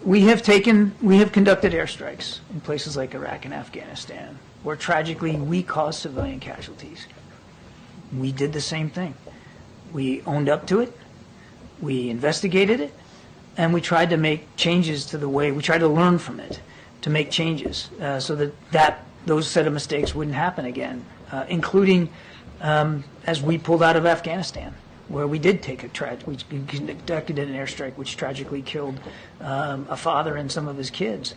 We have conducted airstrikes in places like Iraq and Afghanistan, where tragically we caused civilian casualties. We did the same thing. We owned up to it, we investigated it, and we tried to make changes to the way, we tried to learn from it, to make changes so that those set of mistakes wouldn't happen again, including as we pulled out of Afghanistan, where we did take we conducted an airstrike which tragically killed a father and some of his kids.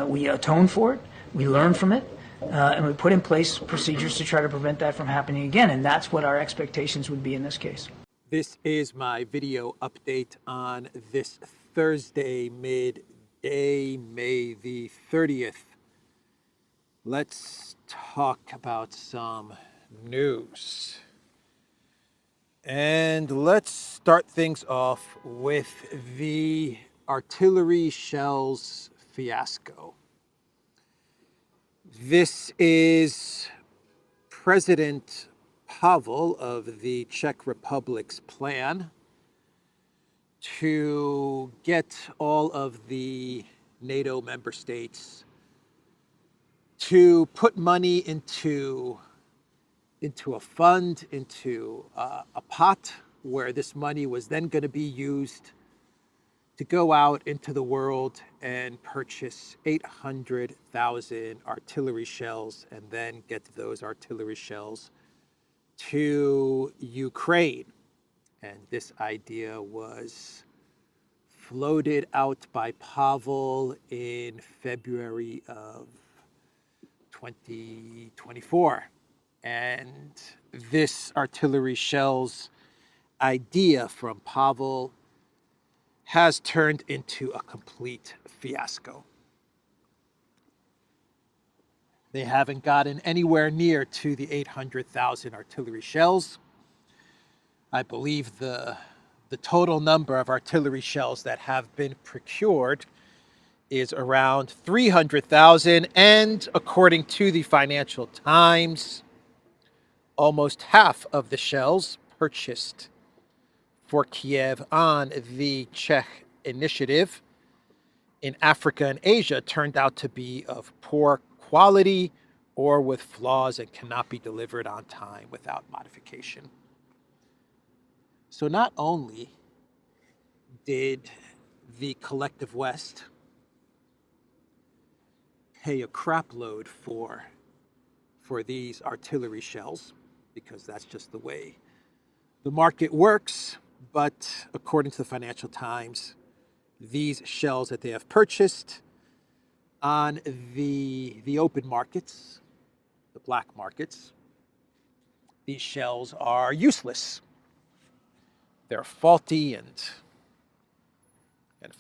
We atoned for it, we learned from it, and we put in place procedures to try to prevent that from happening again, and that's what our expectations would be in this case. This is my video update on this Thursday, midday, May the 30th. Let's talk about some news. And let's start things off with the artillery shells fiasco. This is President Pavel of the Czech Republic's plan to get all of the NATO member states to put money into a fund, into a pot, where this money was then going to be used to go out into the world and purchase 800,000 artillery shells and then get those artillery shells to Ukraine. And this idea was floated out by Pavel in February of 2024. And this artillery shells idea from Pavel has turned into a complete fiasco. They haven't gotten anywhere near to the 800,000 artillery shells. I believe the total number of artillery shells that have been procured is around 300,000, and according to the Financial Times, almost half of the shells purchased for Kiev on the Czech initiative in Africa and Asia turned out to be of poor quality or with flaws and cannot be delivered on time without modification. So not only did the collective West pay a crap load for these artillery shells, because that's just the way the market works, but according to the Financial Times, these shells that they have purchased on the open markets, the black markets, these shells are useless. They're faulty and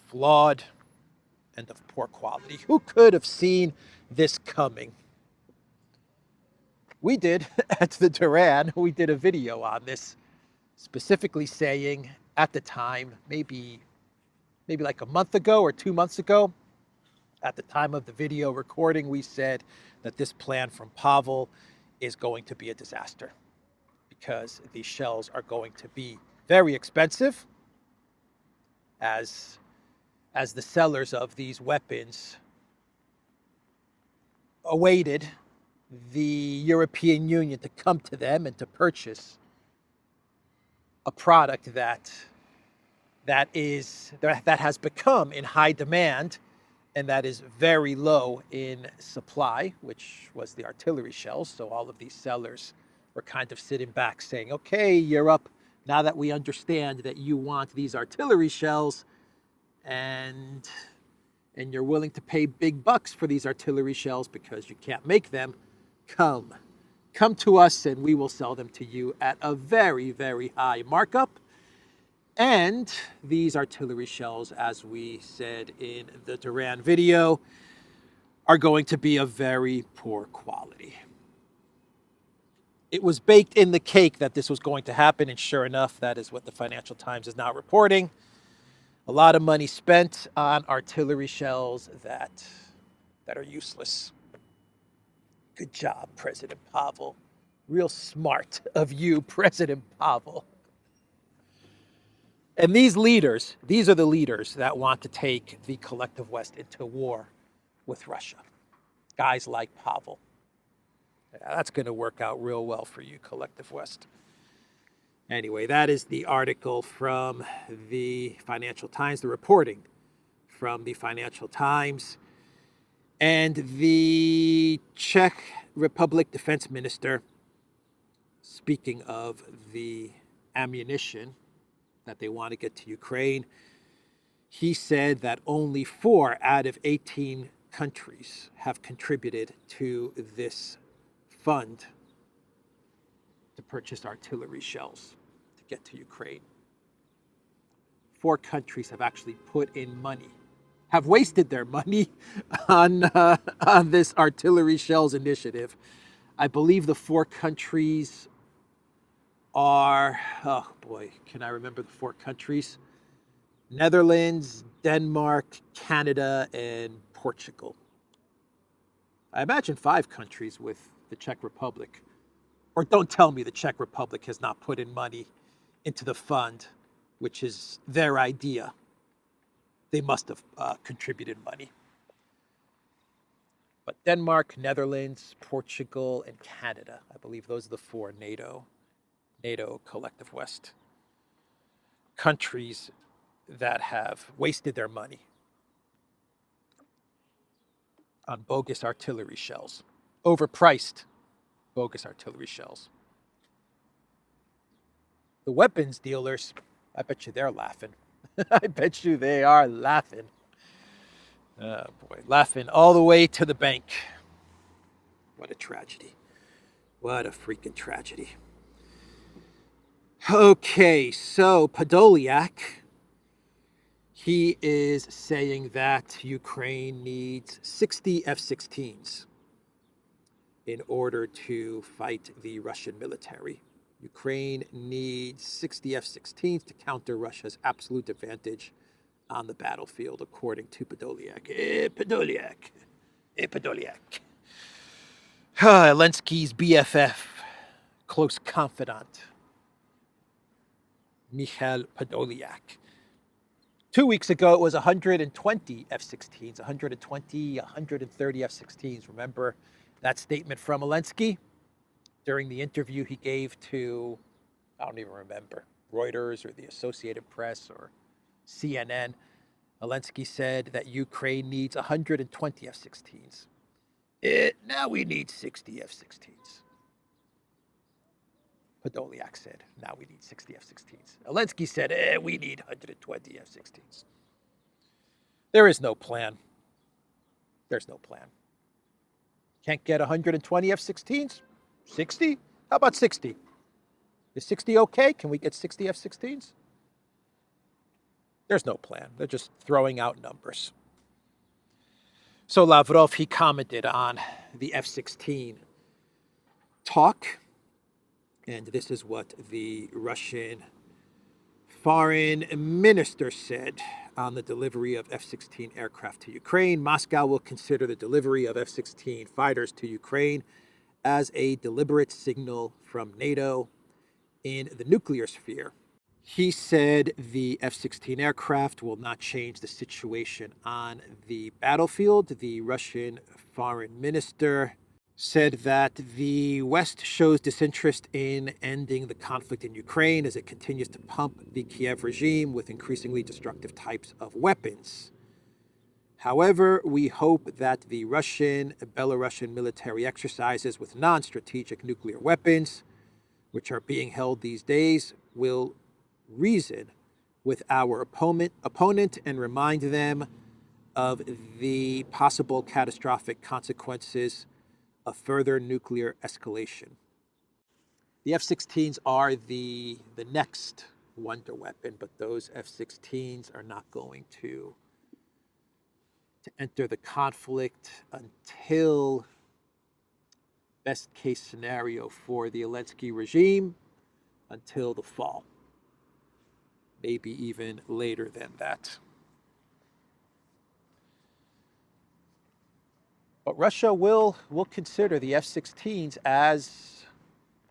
flawed and of poor quality. Who could have seen this coming? We did at the Duran. We did a video on this, specifically saying at the time, maybe like a month ago or 2 months ago, at the time of the video recording, we said that this plan from Pavel is going to be a disaster because these shells are going to be very expensive as the sellers of these weapons awaited the European Union to come to them and to purchase a product that has become in high demand and that is very low in supply, which was the artillery shells. So all of these sellers were kind of sitting back saying, okay, Europe, now that we understand that you want these artillery shells and you're willing to pay big bucks for these artillery shells because you can't make them, come to us and we will sell them to you at a very, very high markup. And these artillery shells, as we said in the Duran video, are going to be of very poor quality. It was baked in the cake that this was going to happen, and sure enough, that is what the Financial Times is now reporting. A lot of money spent on artillery shells that are useless. Good job, President Pavel. Real smart of you, President Pavel. And these are the leaders that want to take the collective West into war with Russia. Guys like Pavel. Yeah, that's going to work out real well for you, collective West. Anyway, that is the article from the Financial Times, the reporting from the Financial Times. And the Czech Republic Defense Minister, speaking of the ammunition that they want to get to Ukraine, he said that only 4 out of 18 countries have contributed to this fund to purchase artillery shells to get to Ukraine. 4 countries have actually put in money, have wasted their money on this artillery shells initiative. I believe the 4 countries are, oh boy, can I remember the 4 countries? Netherlands, Denmark, Canada, and Portugal. I imagine 5 countries with the Czech Republic. Or don't tell me the Czech Republic has not put in money into the fund, which is their idea. They must have contributed money. But Denmark, Netherlands, Portugal, and Canada, I believe those are the 4 NATO collective West countries that have wasted their money on bogus artillery shells, overpriced bogus artillery shells. The weapons dealers, I bet you they're laughing. I bet you they are laughing. Oh boy, laughing all the way to the bank. What a tragedy. What a freaking tragedy. Okay, so Podolyak, he is saying that Ukraine needs 60 F-16s in order to fight the Russian military. Ukraine needs 60 F-16s to counter Russia's absolute advantage on the battlefield, according to Podolyak. Podolyak. Zelensky's BFF, close confidant, Mikhail Podolyak. 2 weeks ago, it was 120 F-16s, 130 F-16s. Remember that statement from Zelensky during the interview he gave to, I don't even remember, Reuters or the Associated Press or CNN. Zelensky said that Ukraine needs 120 F-16s. Now we need 60 F-16s. Podolyak said, now we need 60 F-16s. Zelensky said, we need 120 F-16s. There is no plan. There's no plan. Can't get 120 F-16s? 60? How about 60? Is 60 okay? Can we get 60 F-16s? There's no plan. They're just throwing out numbers. So Lavrov, he commented on the F-16 talk. And this is what the Russian foreign minister said on the delivery of F-16 aircraft to Ukraine. Moscow will consider the delivery of F-16 fighters to Ukraine as a deliberate signal from NATO in the nuclear sphere. He said the F-16 aircraft will not change the situation on the battlefield. The Russian foreign minister said that the West shows disinterest in ending the conflict in Ukraine as it continues to pump the Kiev regime with increasingly destructive types of weapons. However, we hope that the Belarusian military exercises with non-strategic nuclear weapons, which are being held these days, will reason with our opponent and remind them of the possible catastrophic consequences of further nuclear escalation. The F-16s are the next wonder weapon, but those F-16s are not going to enter the conflict until, best case scenario for the Zelensky regime, until the fall. Maybe even later than that. But Russia will consider the F-16s as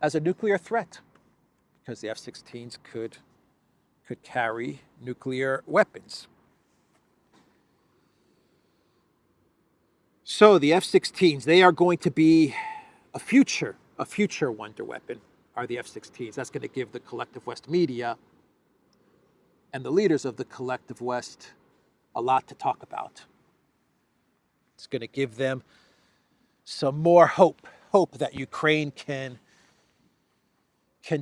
a nuclear threat, because the F-16s could could carry nuclear weapons. So the F-16s, they are going to be a future wonder weapon, are the F-16s. That's going to give the Collective West media and the leaders of the Collective West a lot to talk about. It's going to give them some more hope that Ukraine can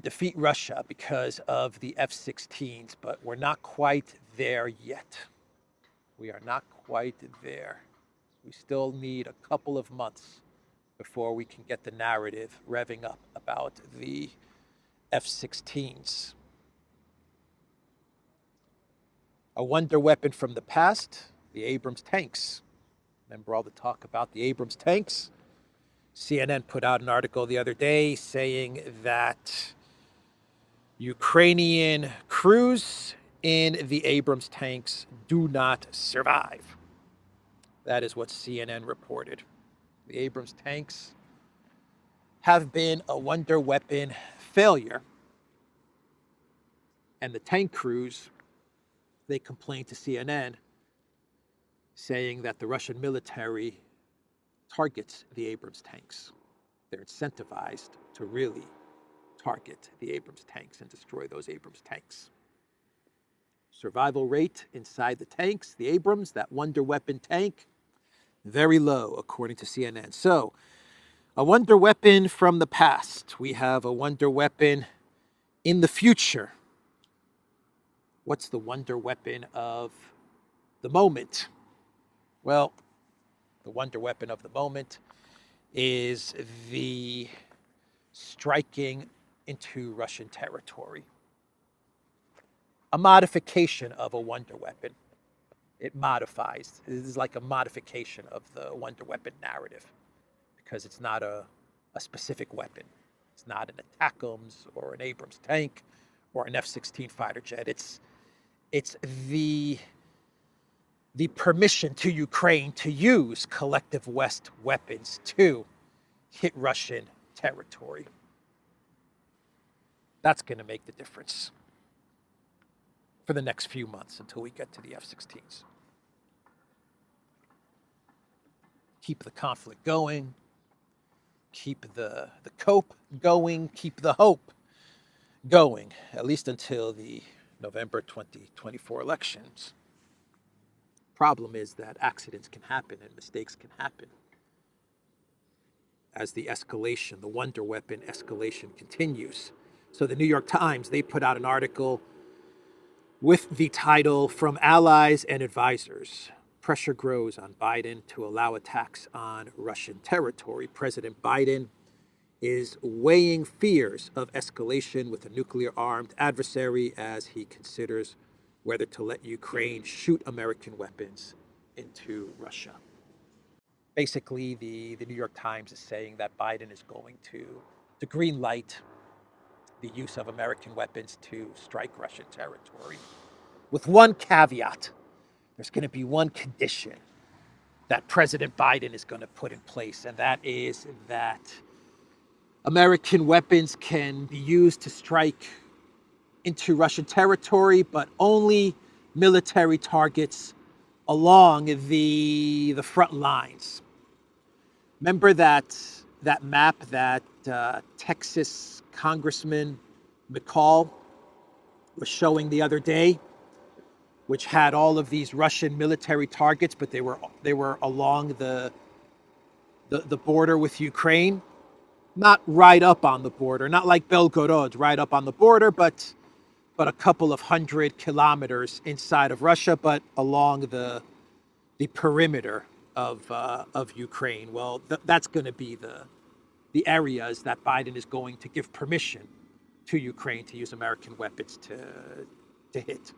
defeat Russia because of the F-16s, but we're not quite there yet. We are not quite there. We still need a couple of months before we can get the narrative revving up about the F-16s. A wonder weapon from the past, the Abrams tanks. Remember all the talk about the Abrams tanks? CNN put out an article the other day saying that Ukrainian crews in the Abrams tanks do not survive. That is what CNN reported. The Abrams tanks have been a wonder weapon failure. And the tank crews, they complained to CNN saying that the Russian military targets the Abrams tanks. They're incentivized to really target the Abrams tanks and destroy those Abrams tanks. Survival rate inside the tanks, the Abrams, that wonder weapon tank, very low, according to CNN. So, a wonder weapon from the past. We have a wonder weapon in the future. What's the wonder weapon of the moment? Well, the wonder weapon of the moment is the striking into Russian territory. A modification of a wonder weapon. It modifies. This is like a modification of the wonder weapon narrative because it's not a specific weapon. It's not an ATACMS or an Abrams tank or an F-16 fighter jet. It's the permission to Ukraine to use collective West weapons to hit Russian territory. That's going to make the difference for the next few months until we get to the F-16s. Keep the conflict going, keep the cope going, keep the hope going, at least until the November 2024 elections. Problem is that accidents can happen and mistakes can happen as the escalation, the wonder weapon escalation continues. So the New York Times, they put out an article with the title, "From Allies and Advisors, Pressure Grows on Biden to Allow Attacks on Russian Territory. President Biden is weighing fears of escalation with a nuclear-armed adversary as he considers whether to let Ukraine shoot American weapons into Russia." Basically, the New York Times is saying that Biden is going to green light the use of American weapons to strike Russian territory. With one caveat, there's going to be one condition that President Biden is going to put in place, and that is that American weapons can be used to strike into Russian territory, but only military targets along the front lines. Remember that map that Texas Congressman McCall was showing the other day, which had all of these Russian military targets, but they were along the border with Ukraine, not right up on the border, not like Belgorod, right up on the border, but a couple of 100 kilometers inside of Russia, but along the perimeter of Ukraine. Well, that's going to be the areas that Biden is going to give permission to Ukraine to use American weapons to hit.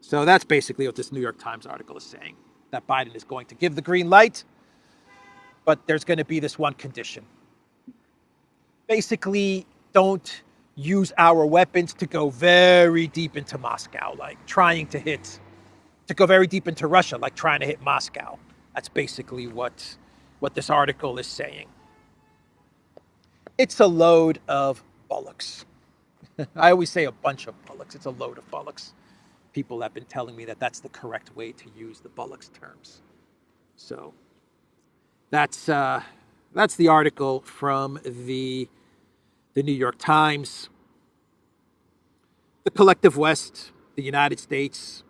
So that's basically what this New York Times article is saying, that Biden is going to give the green light, but there's going to be this one condition. Basically, don't use our weapons to go very deep into Moscow, like trying to go very deep into Russia, like trying to hit Moscow. That's basically what this article is saying. It's a load of bollocks. I always say a bunch of bullocks. It's a load of bullocks. People have been telling me that that's the correct way to use the bullocks terms. So that's the article from the New York Times. The collective West, the United States,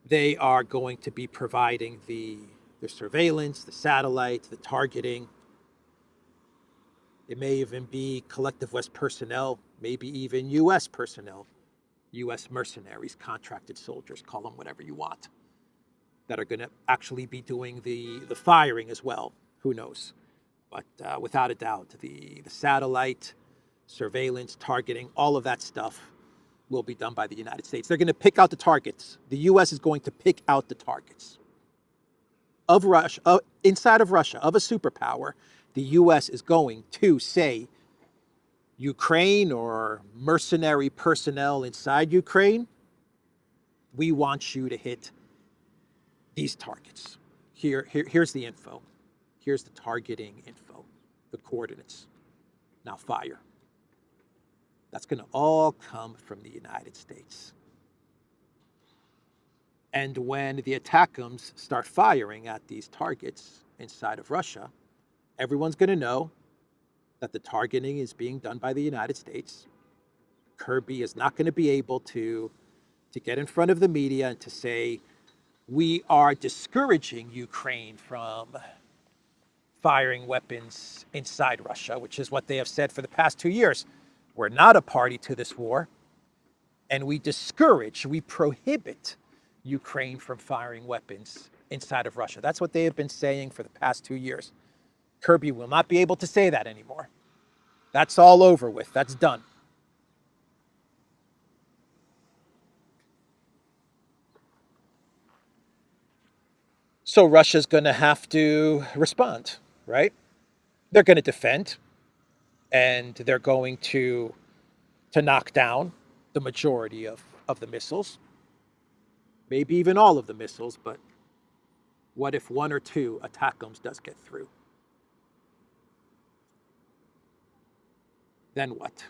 they are going to be providing the surveillance, the satellite, the targeting. It may even be collective West personnel, maybe even U.S. personnel, U.S. mercenaries, contracted soldiers, call them whatever you want, that are going to actually be doing the firing as well. Who knows? But without a doubt, the satellite, surveillance, targeting, all of that stuff will be done by the United States. They're going to pick out the targets. The U.S. is going to pick out the targets of Russia, inside of Russia, of a superpower. The U.S. is going to say, Ukraine or mercenary personnel inside Ukraine, we want you to hit these targets. Here's the info. Here's the targeting info, the coordinates. Now fire. That's going to all come from the United States. And when the ATACMS start firing at these targets inside of Russia, everyone's going to know that the targeting is being done by the United States. Kirby is not going to be able to get in front of the media and to say, we are discouraging Ukraine from firing weapons inside Russia, which is what they have said for the past 2 years. We're not a party to this war, and we prohibit Ukraine from firing weapons inside of Russia. That's what they have been saying for the past 2 years. Kirby will not be able to say that anymore. That's all over with. That's done. So Russia's going to have to respond, right? They're going to defend, and they're going to knock down the majority of the missiles, maybe even all of the missiles, but what if one or two ATACMS does get through? Then what?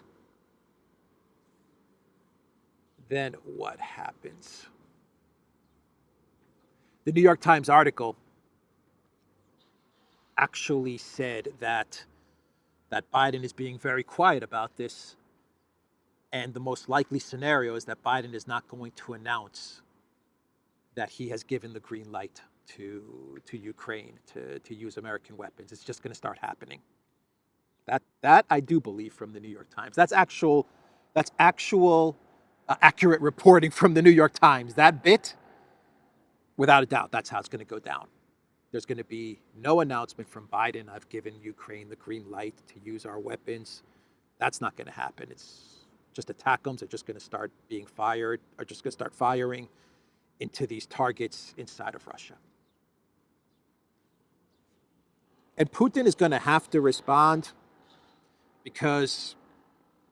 Then what happens? The New York Times article actually said that Biden is being very quiet about this, and the most likely scenario is that Biden is not going to announce that he has given the green light to Ukraine to use American weapons. It's just going to start happening. That I do believe from the New York Times. That's actual accurate reporting from the New York Times. That bit, without a doubt, that's how it's going to go down. There's going to be no announcement from Biden, I've given Ukraine the green light to use our weapons. That's not going to happen. It's just ATACMS are just going to start being fired, are just going to start firing into these targets inside of Russia. And Putin is going to have to respond because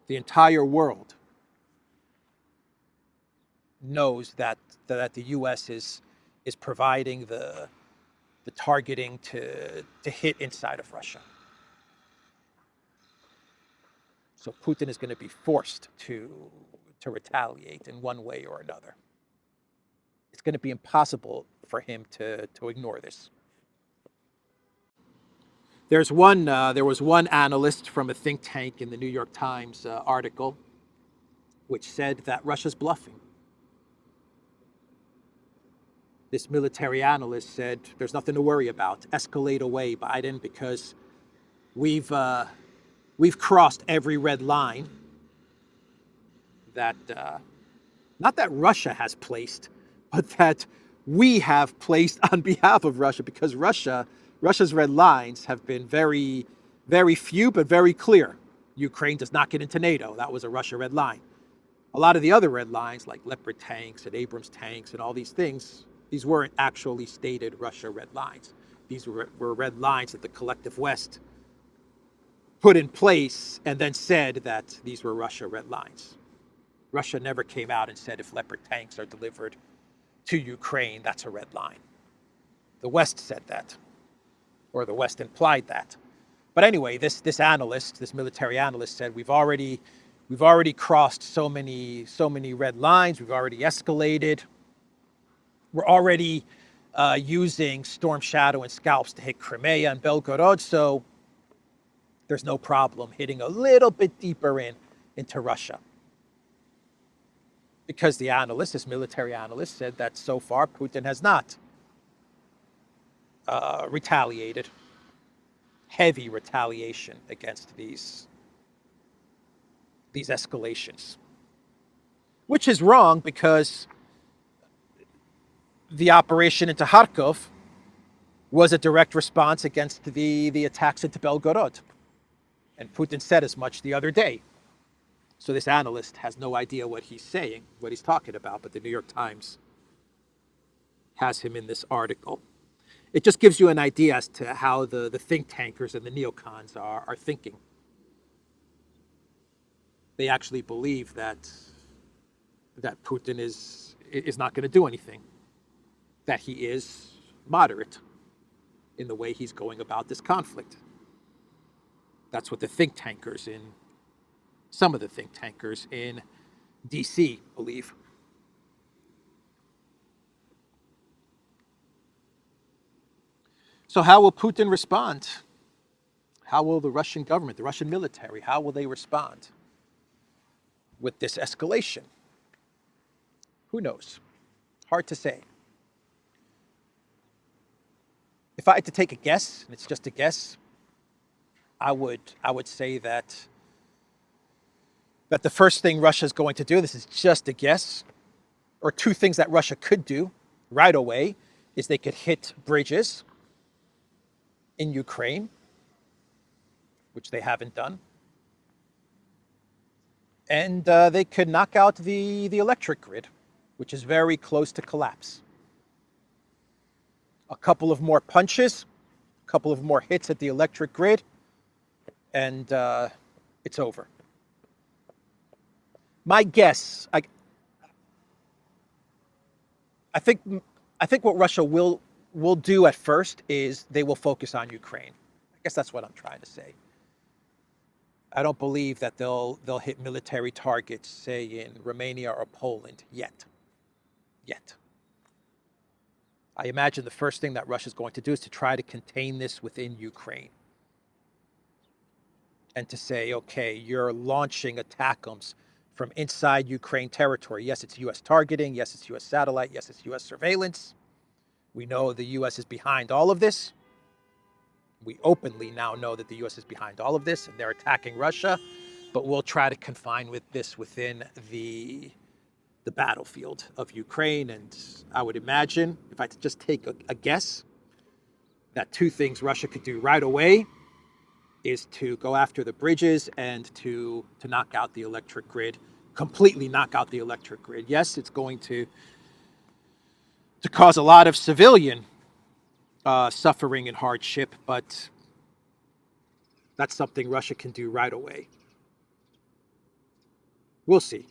the entire world knows that the U.S. is providing the targeting to hit inside of Russia. So Putin is going to be forced to retaliate in one way or another. It's going to be impossible for him to ignore this. There was one analyst from a think tank in the New York Times article which said that Russia's bluffing. This military analyst said, there's nothing to worry about. Escalate away, Biden, because we've crossed every red line that, not that Russia has placed, but that we have placed on behalf of Russia, because Russia's red lines have been very, very few, but very clear. Ukraine does not get into NATO. That was a Russia red line. A lot of the other red lines, like Leopard tanks and Abrams tanks and all these things, these weren't actually stated Russia red lines. These were red lines that the collective West put in place and then said that these were Russia red lines. Russia never came out and said if Leopard tanks are delivered to Ukraine, that's a red line. The West said that, or the West implied that. But anyway, this analyst, this military analyst said, we've already We've already crossed so many red lines. We've already escalated. We're already using Storm Shadow and Scalps to hit Crimea and Belgorod, so there's no problem hitting a little bit deeper into Russia. Because the analyst, this military analyst, said that so far Putin has not retaliated, heavy retaliation against these escalations. Which is wrong, because the operation into Kharkov was a direct response against the attacks into Belgorod. And Putin said as much the other day. So this analyst has no idea what he's saying, what he's talking about, but the New York Times has him in this article. It just gives you an idea as to how the think tankers and the neocons are thinking. They actually believe that Putin is not going to do anything, that he is moderate in the way he's going about this conflict. That's what the think tankers some of the think tankers in DC believe. So how will Putin respond? How will the Russian government, the Russian military, how will they respond with this escalation? Who knows? Hard to say. If I had to take a guess, and it's just a guess, I would say that the first thing Russia is going to do, this is just a guess, or two things that Russia could do right away, is they could hit bridges in Ukraine, which they haven't done, and they could knock out the electric grid, which is very close to collapse. A couple of more punches, a couple of more hits at the electric grid, and it's over. My guess, I think what Russia will do at first is they will focus on Ukraine. I guess that's what I'm trying to say. I don't believe that they'll hit military targets, say in Romania or Poland yet. I imagine the first thing that Russia's going to do is to try to contain this within Ukraine. And to say, okay, you're launching ATACMS from inside Ukraine territory. Yes, it's U.S. targeting. Yes, it's U.S. satellite. Yes, it's U.S. surveillance. We know the U.S. is behind all of this. We openly now know that the U.S. is behind all of this, and they're attacking Russia. But we'll try to confine this within the battlefield of Ukraine. And I would imagine, if I could just take a guess, that two things Russia could do right away is to go after the bridges and to knock out the electric grid, completely knock out the electric grid. Yes, it's going to cause a lot of civilian suffering and hardship, but that's something Russia can do right away. We'll see.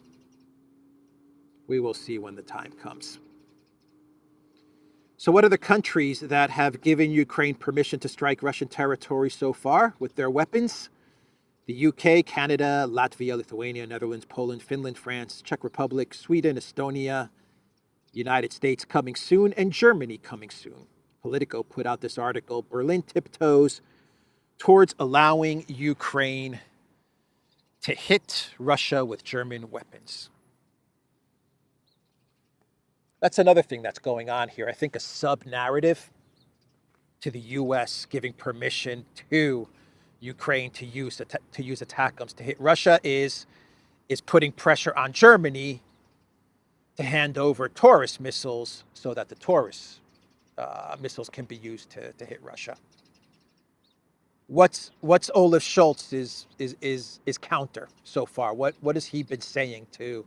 We will see when the time comes. So what are the countries that have given Ukraine permission to strike Russian territory so far with their weapons? The UK, Canada, Latvia, Lithuania, Netherlands, Poland, Finland, France, Czech Republic, Sweden, Estonia, United States coming soon, and Germany coming soon. Politico put out this article, Berlin tiptoes towards allowing Ukraine to hit Russia with German weapons. That's another thing that's going on here. I think a sub-narrative to the U.S. giving permission to Ukraine to use ATACMS to hit Russia is putting pressure on Germany to hand over Taurus missiles so that the Taurus missiles can be used to hit Russia. What's Olaf Scholz is counter so far? What has he been saying to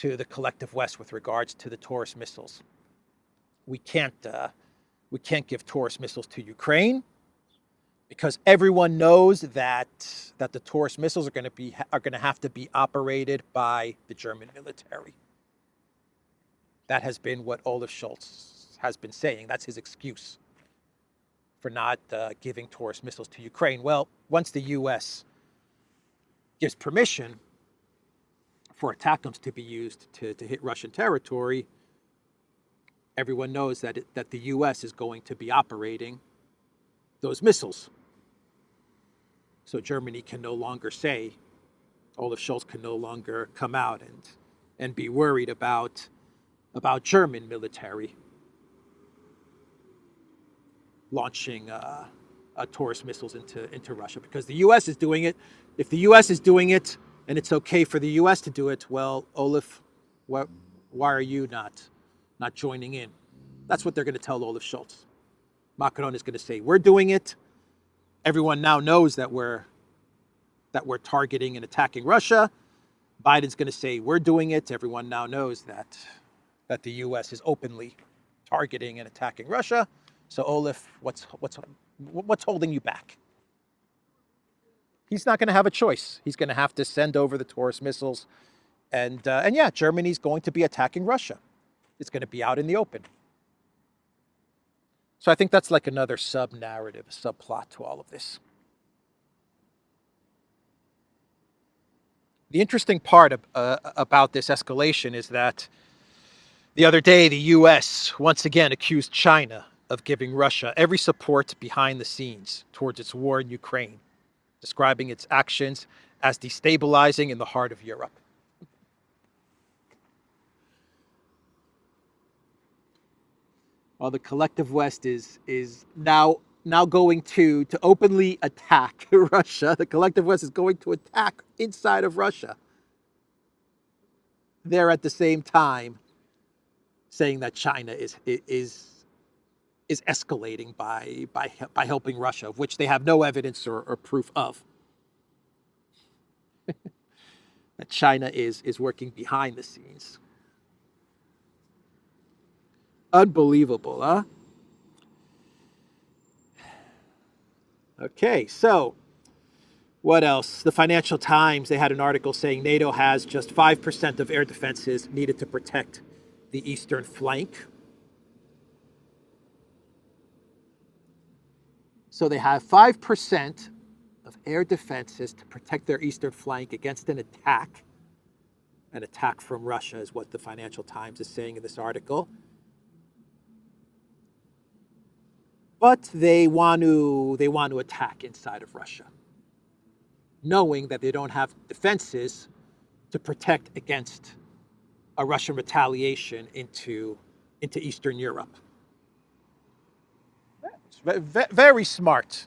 the collective West with regards to the Taurus missiles? We can't give Taurus missiles to Ukraine because everyone knows that the Taurus missiles are going to have to be operated by the German military. That has been what Olaf Scholz has been saying. That's his excuse for not giving Taurus missiles to Ukraine. Well, once the U.S. gives permission for ATACMS to be used to hit Russian territory, everyone knows that the U.S. is going to be operating those missiles. So Germany can no longer say, Olaf Scholz can no longer come out and be worried about German military launching Taurus missiles into Russia, because the U.S. is doing it. If the U.S. is doing it and it's okay for the U.S. to do it, well, Olaf, why are you not joining in? That's what they're going to tell Olaf Scholz. Macron is going to say, we're doing it. Everyone now knows that we're targeting and attacking Russia. Biden's going to say, we're doing it. Everyone now knows that the U.S. is openly targeting and attacking Russia. So Olaf, what's holding you back? He's not going to have a choice. He's going to have to send over the Taurus missiles, and yeah, Germany's going to be attacking Russia. It's going to be out in the open. So I think that's like another sub-narrative, subplot to all of this. The interesting part about this escalation is that the other day, the U.S. once again accused China of giving Russia every support behind the scenes towards its war in Ukraine, describing its actions as destabilizing in the heart of Europe. While the collective West is now going to openly attack Russia, the collective West is going to attack inside of Russia. They're at the same time saying that China is escalating by helping Russia, of which they have no evidence or proof of. That China is working behind the scenes. Unbelievable, huh? Okay, so what else? The Financial Times, they had an article saying NATO has just 5% of air defenses needed to protect the eastern flank. So they have 5% of air defenses to protect their eastern flank against an attack. An attack from Russia is what the Financial Times is saying in this article. But they want to attack inside of Russia, knowing that they don't have defenses to protect against a Russian retaliation into Eastern Europe. Very smart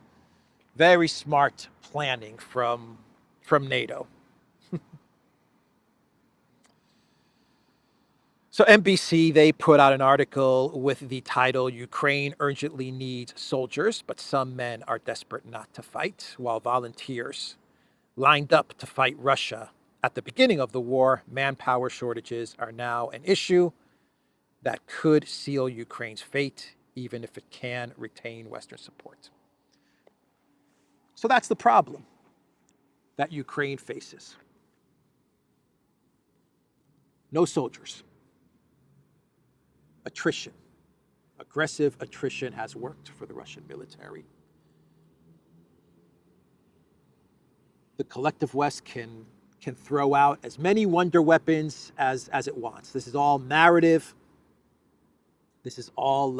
planning from NATO. So NBC, they put out an article with the title, Ukraine urgently needs soldiers, but some men are desperate not to fight, while volunteers lined up to fight Russia at the beginning of the war. Manpower shortages are now an issue that could seal Ukraine's fate, even if it can retain Western support. So that's the problem that Ukraine faces. No soldiers. Attrition. Aggressive attrition has worked for the Russian military. The collective West can throw out as many wonder weapons as it wants. This is all narrative. This is all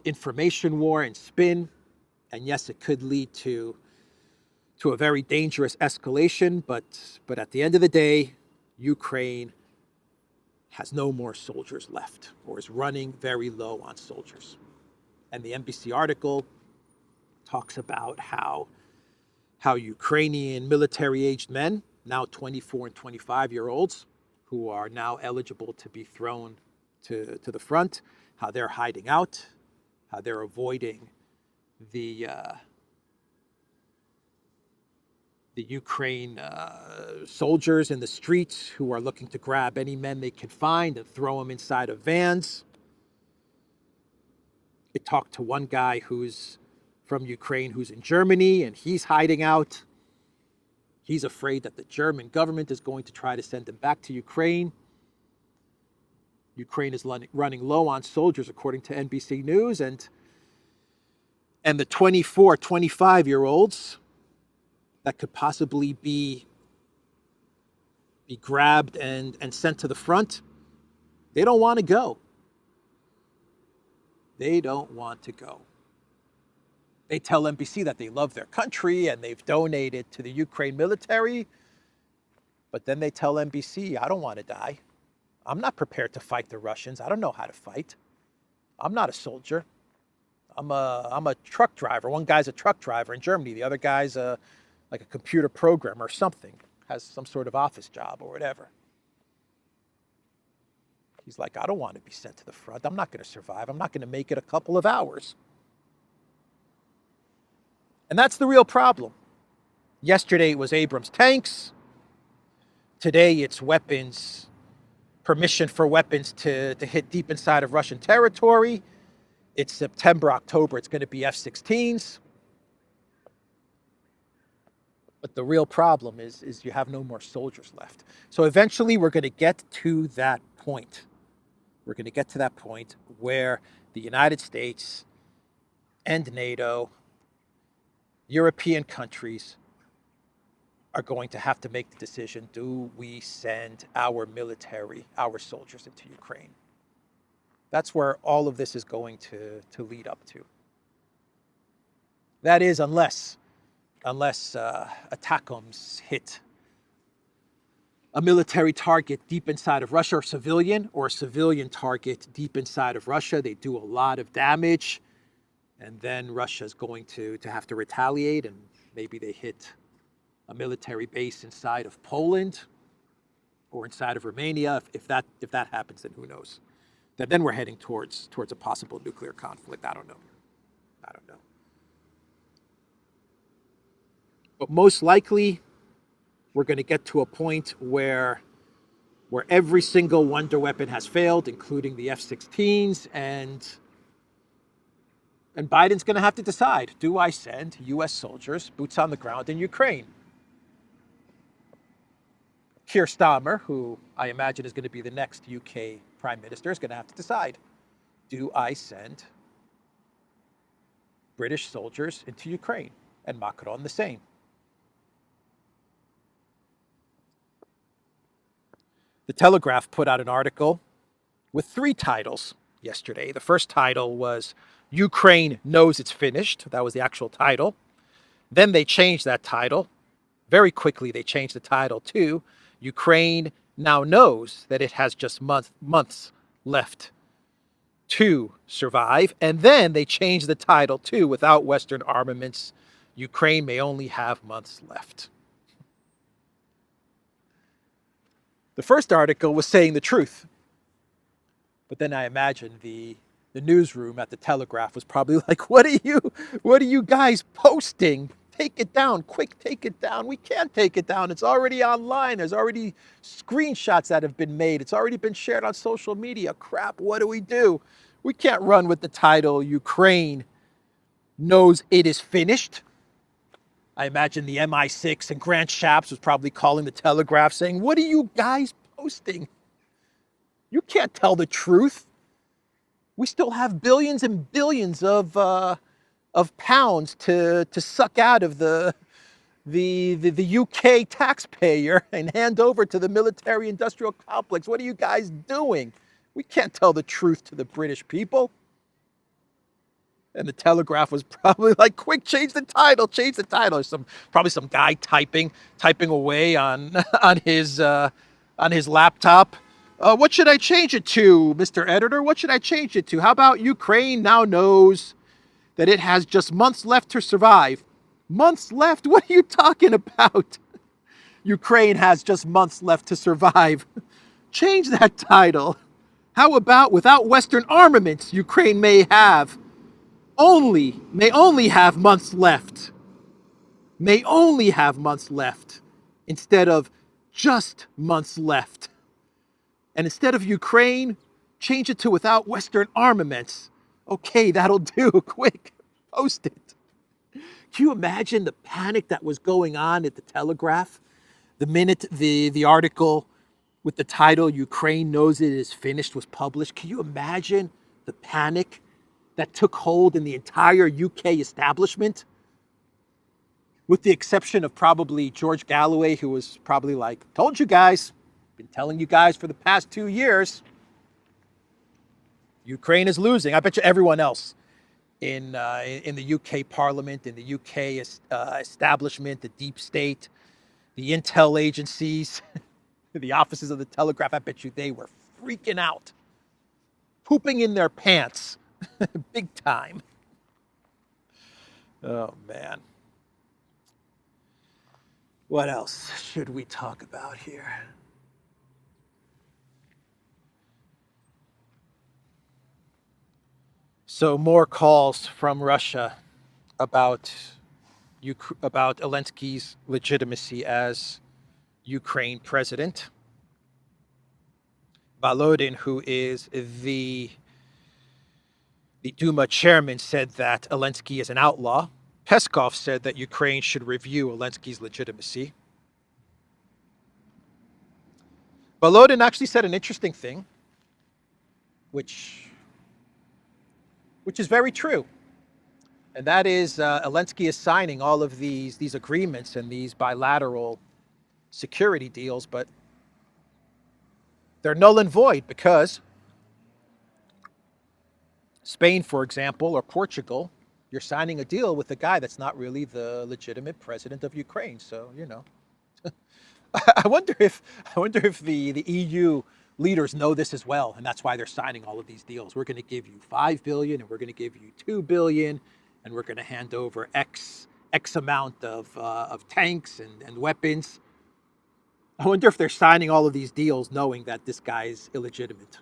information war and spin. And yes, it could lead to a very dangerous escalation, but at the end of the day, Ukraine has no more soldiers left, or is running very low on soldiers. And the NBC article talks about how Ukrainian military-aged men, now 24 and 25-year-olds, who are now eligible to be thrown to the front, how they're hiding out, how they're avoiding the Ukraine soldiers in the streets who are looking to grab any men they can find and throw them inside of vans. It talked to one guy who's from Ukraine who's in Germany, and he's hiding out. He's afraid that the German government is going to try to send him back to Ukraine. Ukraine is running low on soldiers, according to NBC News, and the 24, 25-year-olds that could possibly be grabbed and sent to the front, they don't want to go. They don't want to go. They tell NBC that they love their country and they've donated to the Ukraine military, but then they tell NBC, I don't want to die. I'm not prepared to fight the Russians. I don't know how to fight. I'm not a soldier. I'm a truck driver. One guy's a truck driver in Germany. The other guy's like a computer programmer or something, has some sort of office job or whatever. He's like, I don't want to be sent to the front. I'm not going to survive. I'm not going to make it a couple of hours. And that's the real problem. Yesterday it was Abrams tanks. Today it's weapons, permission for weapons to hit deep inside of Russian territory. It's September, October, it's going to be F-16s. But the real problem is you have no more soldiers left. So eventually we're going to get to that point. We're going to get to that point where the United States and NATO, European countries, are going to have to make the decision, do we send our military, our soldiers into Ukraine? That's where all of this is going to lead up to. That is, unless ATACMS hit a military target deep inside of Russia, or a civilian target deep inside of Russia. They do a lot of damage, and then Russia's going to have to retaliate, and maybe they hit a military base inside of Poland or inside of Romania. If that happens, then who knows? Then we're heading towards a possible nuclear conflict. I don't know. But most likely, we're going to get to a point where every single wonder weapon has failed, including the F-16s, and Biden's going to have to decide, do I send U.S. soldiers, boots on the ground in Ukraine? Keir Starmer, who I imagine is going to be the next UK Prime Minister, is going to have to decide, do I send British soldiers into Ukraine? And Macron the same. The Telegraph put out an article with 3 titles yesterday. The first title was Ukraine Knows It's Finished. That was the actual title. Then they changed that title. Very quickly, they changed the title to Ukraine Now Knows That It Has Just months left to survive. And then they changed the title to Without Western Armaments, Ukraine May Only Have Months Left. The first article was saying the truth. But then I imagine the newsroom at the Telegraph was probably like, what are you guys posting? Take it down, quick, take it down. We can't take it down. It's already online. There's already screenshots that have been made. It's already been shared on social media. Crap, what do? We can't run with the title, Ukraine Knows It Is Finished. I imagine the MI6 and Grant Shapps was probably calling the Telegraph saying, what are you guys posting? You can't tell the truth. We still have billions and billions of pounds to suck out of the UK taxpayer and hand over to the military-industrial complex. What are you guys doing? We can't tell the truth to the British people. And the Telegraph was probably like, quick, change the title. Probably some guy typing away on his laptop. What should I change it to, Mr. Editor? What should I change it to? How about Ukraine Now Knows That It Has Just Months Left to Survive? Months left? What are you talking about? Ukraine has just months left to survive. Change that title. How about Without Western Armaments, Ukraine may only have months left. May only have months left instead of just months left. And instead of Ukraine, change it to Without Western Armaments. Okay, that'll do. Quick, post it. Can you imagine the panic that was going on at the Telegraph the minute the article with the title Ukraine Knows It Is Finished was published? Can you imagine the panic that took hold in the entire UK establishment? with the exception of probably George Galloway, who was probably like, told you guys, been telling you guys for the past 2 years, Ukraine is losing. I bet you everyone else in the UK Parliament, in the UK establishment, the deep state, the intel agencies, the offices of the Telegraph, I bet you they were freaking out, pooping in their pants, big time. Oh, man. What else should we talk about here? So more calls from Russia about Zelensky's legitimacy as Ukraine president. Volodin, who is the Duma chairman, said that Zelensky is an outlaw. Peskov said that Ukraine should review Zelensky's legitimacy. Volodin actually said an interesting thing, which is very true. And that is Zelensky is signing all of these agreements and these bilateral security deals, but they're null and void because Spain, for example, or Portugal, you're signing a deal with a guy that's not really the legitimate president of Ukraine. So, you know, I wonder if the EU leaders know this as well, and that's why they're signing all of these deals. We're going to give you $5 billion, and we're going to give you $2 billion, and we're going to hand over X amount of tanks and weapons. I wonder if they're signing all of these deals knowing that this guy's illegitimate.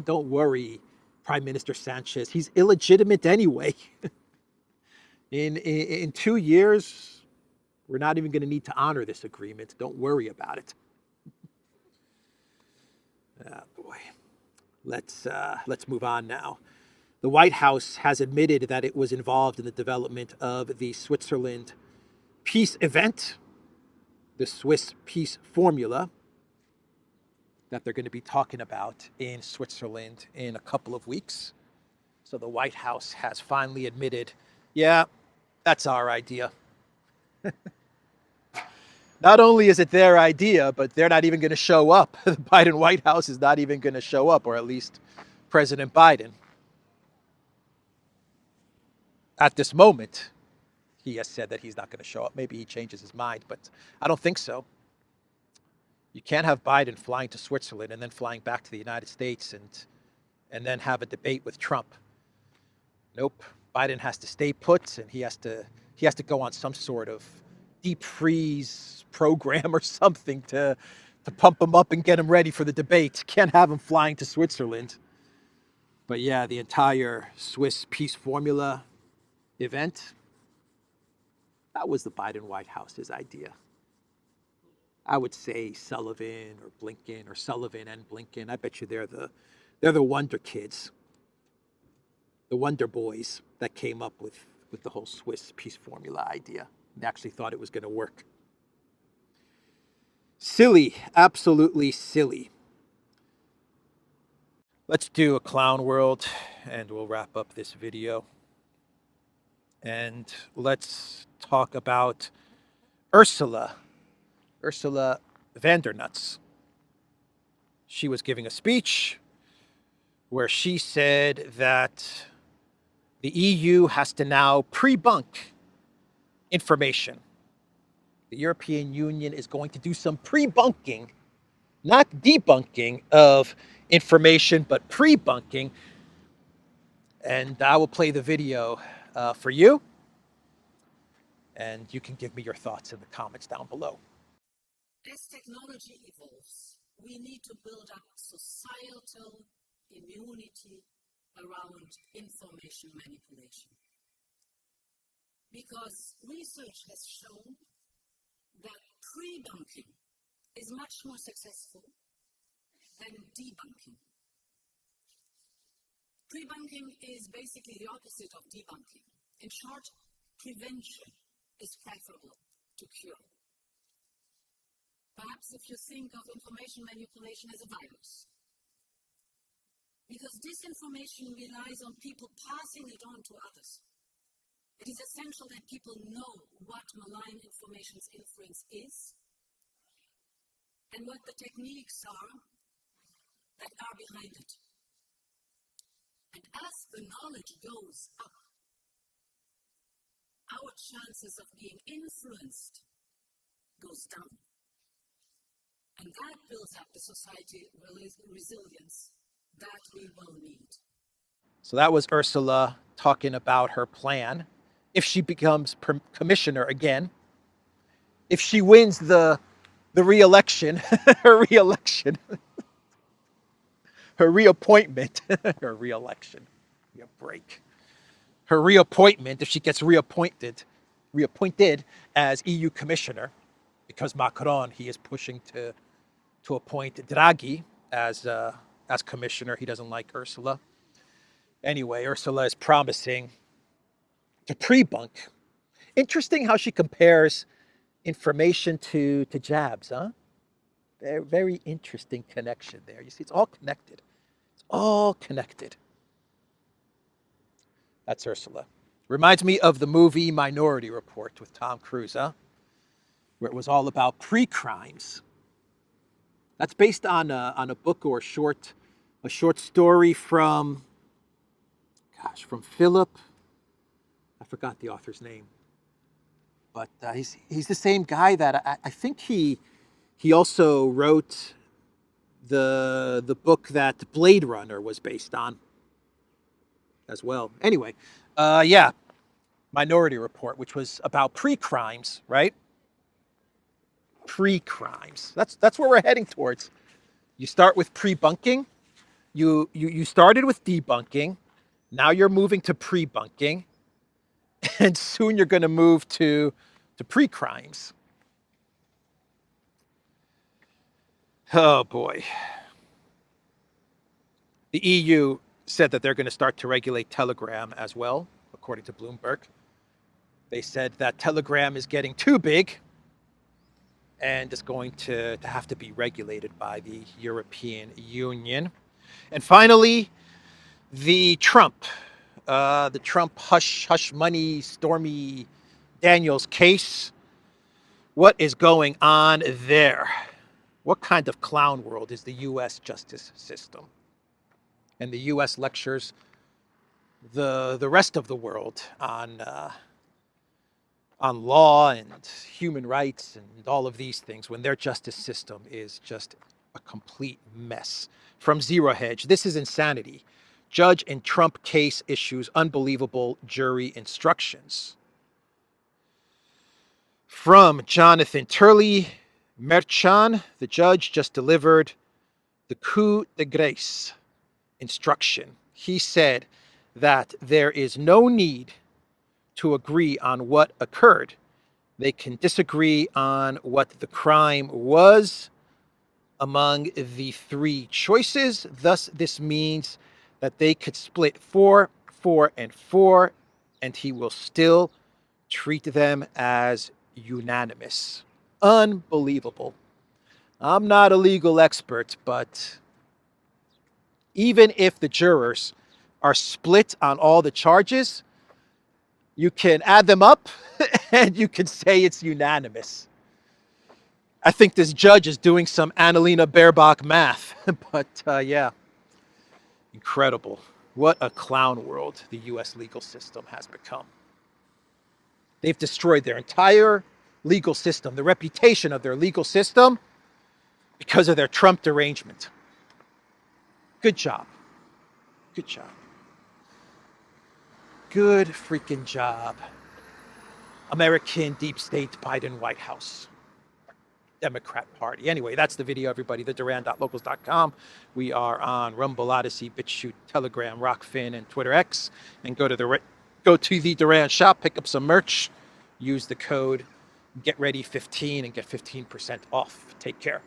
Don't worry, Prime Minister Sanchez. He's illegitimate anyway. In 2 years, we're not even going to need to honor this agreement. Don't worry about it. Oh boy. Let's move on now. The White House has admitted that it was involved in the development of the Switzerland peace event, the Swiss peace formula, that they're going to be talking about in Switzerland in a couple of weeks. So the White House has finally admitted, yeah, that's our idea. Not only is it their idea, but they're not even going to show up. The Biden White House is not even going to show up, or at least President Biden. At this moment, he has said that he's not going to show up. Maybe he changes his mind, but I don't think so. You can't have Biden flying to Switzerland and then flying back to the United States and then have a debate with Trump. Nope. Biden has to stay put, and he has to go on some sort of deep freeze program or something to pump him up and get him ready for the debate. Can't have him flying to Switzerland. But yeah, the entire Swiss peace formula event, that was the Biden White House's idea. I would say Sullivan or Blinken, or Sullivan and Blinken. I bet you they're the wonder kids, the wonder boys that came up with the whole Swiss peace formula idea. They actually thought it was going to work. Silly, absolutely silly. Let's do a clown world and we'll wrap up this video. And let's talk about Ursula van der Nuts. She was giving a speech where she said that the EU has to now pre-bunk information. The European Union is going to do some pre-bunking, not debunking of information, but pre-bunking. And I will play the video for you. And you can give me your thoughts in the comments down below. As technology evolves, we need to build up societal immunity around information manipulation. Because research has shown that pre-bunking is much more successful than debunking. Pre-bunking is basically the opposite of debunking. In short, prevention is preferable to cure. Perhaps if you think of information manipulation as a virus. Because disinformation relies on people passing it on to others. It is essential that people know what malign information's influence is and what the techniques are that are behind it. And as the knowledge goes up, our chances of being influenced goes down. And that builds up the society resilience that we will need. So that was Ursula talking about her plan. If she becomes commissioner again, if she wins the re-election, her re-election, her reappointment, her re-election, give me a break. Her reappointment, if she gets reappointed as EU commissioner, because Macron, he is pushing to appoint Draghi as commissioner. He doesn't like Ursula. Anyway, Ursula is promising to pre-bunk. Interesting how she compares information to jabs, huh? Very, very interesting connection there. You see, it's all connected. It's all connected. That's Ursula. Reminds me of the movie Minority Report with Tom Cruise, huh? Where it was all about pre-crimes. That's based on a book or a short story from Philip. I forgot the author's name, but he's the same guy that I think he also wrote the book that Blade Runner was based on as well. Anyway, yeah, Minority Report, which was about pre-crimes, right? Pre-crimes. That's where we're heading towards. You start with pre-bunking. You started with debunking. Now you're moving to pre-bunking. And soon you're going to move to pre-crimes. Oh, boy. The EU said that they're going to start to regulate Telegram as well, according to Bloomberg. They said that Telegram is getting too big and is going to have to be regulated by the European Union. And finally, the Trump hush money, Stormy Daniels case. What is going on there? What kind of clown world is the U.S. justice system? And the U.S. lectures the rest of the world on law and human rights and all of these things when their justice system is just a complete mess. From Zero Hedge, this is insanity. Judge in Trump case issues unbelievable jury instructions. From Jonathan Turley, Merchan, the judge just delivered the coup de grace instruction. He said that there is no need to agree on what occurred. They can disagree on what the crime was among the three choices. Thus, this means that they could split 4, 4, and 4, and he will still treat them as unanimous. Unbelievable. I'm not a legal expert, but even if the jurors are split on all the charges, you can add them up and you can say it's unanimous. I think this judge is doing some Annalena Baerbock math, but yeah, incredible. What a clown world the U.S. legal system has become. They've destroyed their entire legal system, the reputation of their legal system, because of their Trump derangement. Good job. Good job. Good freaking job. American deep state Biden White House. Democrat Party. Anyway, that's the video, everybody. TheDuran.locals.com. We are on Rumble, ODYSEE, BitChute, Telegram, Rockfin, and Twitter X. And go to the Duran shop, pick up some merch, use the code GetReady15 and get 15% off. Take care.